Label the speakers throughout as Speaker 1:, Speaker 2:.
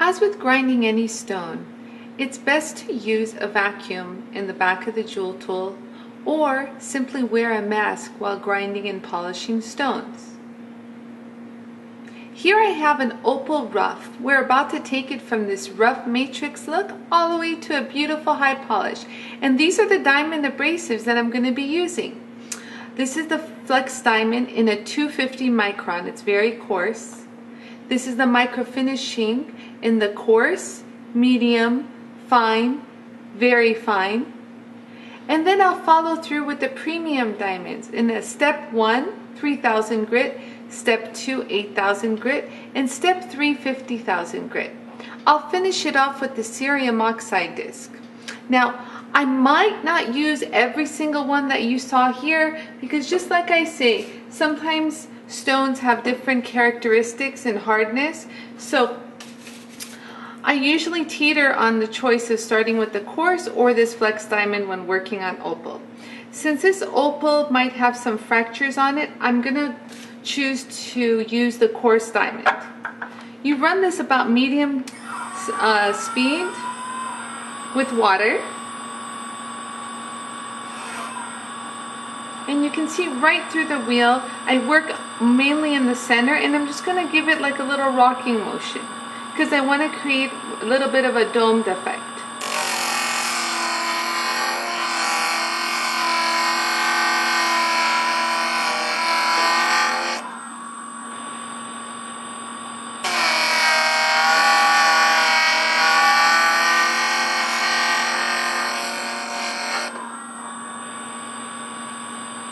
Speaker 1: As with grinding any stone, it's best to use a vacuum in the back of the Jooltool or simply wear a mask while grinding and polishing stones. Here I have an opal rough. We're about to take it from this rough matrix look all the way to a beautiful high polish. And these are the diamond abrasives that I'm going to be using. This is the flex diamond in a 250 micron. It's very coarse. This is the microfinishing in the coarse, medium, fine, very fine. And then I'll follow through with the premium diamonds in a step 1, 3000 grit, step 2, 8000 grit, and step 3, 50,000 grit. I'll finish it off with the cerium oxide disc. Now, I might not use every single one that you saw here because just like I say, sometimes stones have different characteristics and hardness. So I usually teeter on the choice of starting with the coarse or this flex diamond when working on opal. Since this opal might have some fractures on it, I'm going to choose to use the coarse diamond. You run this about medium speed with water. And you can see right through the wheel, I work mainly in the center, and I'm just going to give it like a little rocking motion because I want to create a little bit of a domed effect.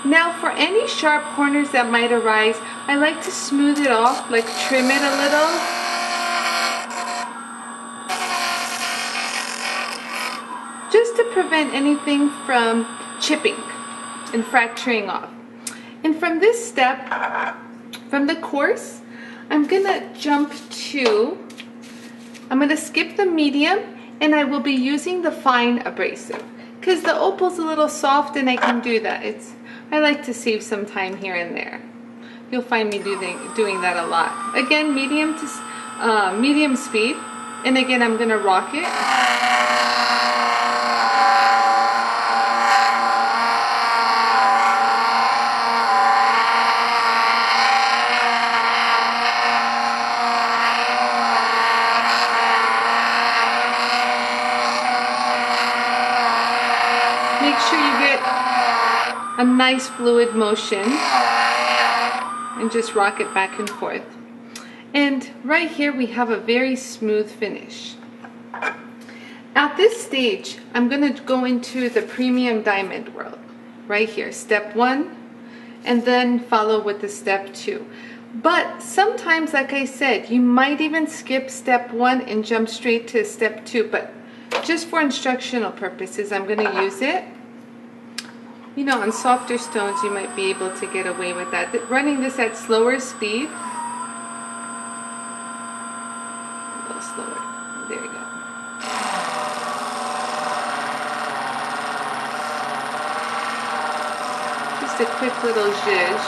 Speaker 1: Now for any sharp corners that might arise, I like to smooth it off, like trim it a little. Just to prevent anything from chipping and fracturing off. And from this step, from the coarse, I'm going to skip the medium, and I will be using the fine abrasive. Because the opal's a little soft and I can do that. I like to save some time here and there. You'll find me doing that a lot. Again, medium speed. And again, I'm going to rock it. Make sure you get a nice fluid motion and just rock it back and forth. And right here we have a very smooth finish. At this stage, I'm going to go into the premium diamond world. Right here, step 1, and then follow with the step 2. But sometimes, like I said, you might even skip step 1 and jump straight to step 2. But just for instructional purposes, I'm going to use it. You know, on softer stones, you might be able to get away with that. Running this at slower speed. A little slower. There you go. Just a quick little zhuzh.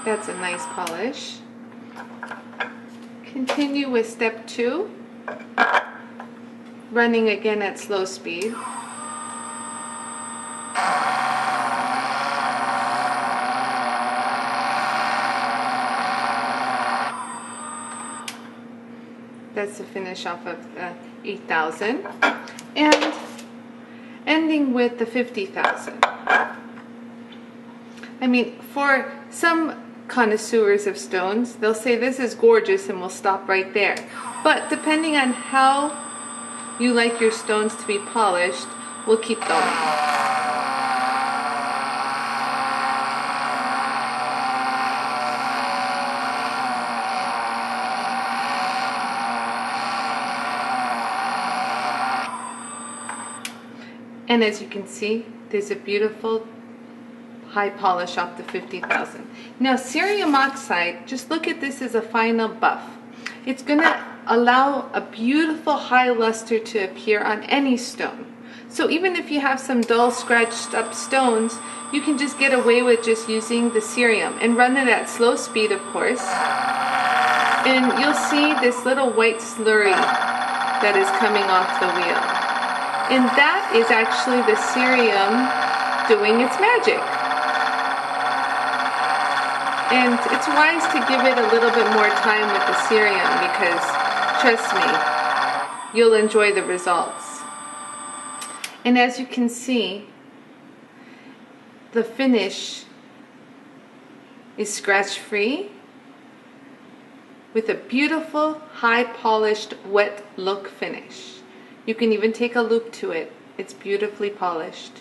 Speaker 1: That's a nice polish. Continue with step 2. Running again at slow speed. That's the finish off of 8,000. And ending with the 50,000. I mean, for some connoisseurs of stones, they'll say this is gorgeous and we'll stop right there. But depending on how you like your stones to be polished, we'll keep going. And as you can see, there's a beautiful high polish off the 50,000. Now cerium oxide, just look at this as a final buff. It's going to allow a beautiful high luster to appear on any stone. So even if you have some dull scratched up stones, you can just get away with just using the cerium and run it at slow speed, of course. And you'll see this little white slurry that is coming off the wheel. And that is actually the cerium doing its magic. And it's wise to give it a little bit more time with the cerium because, trust me, you'll enjoy the results. And as you can see, the finish is scratch-free with a beautiful, high-polished, wet look finish. You can even take a loop to it. It's beautifully polished.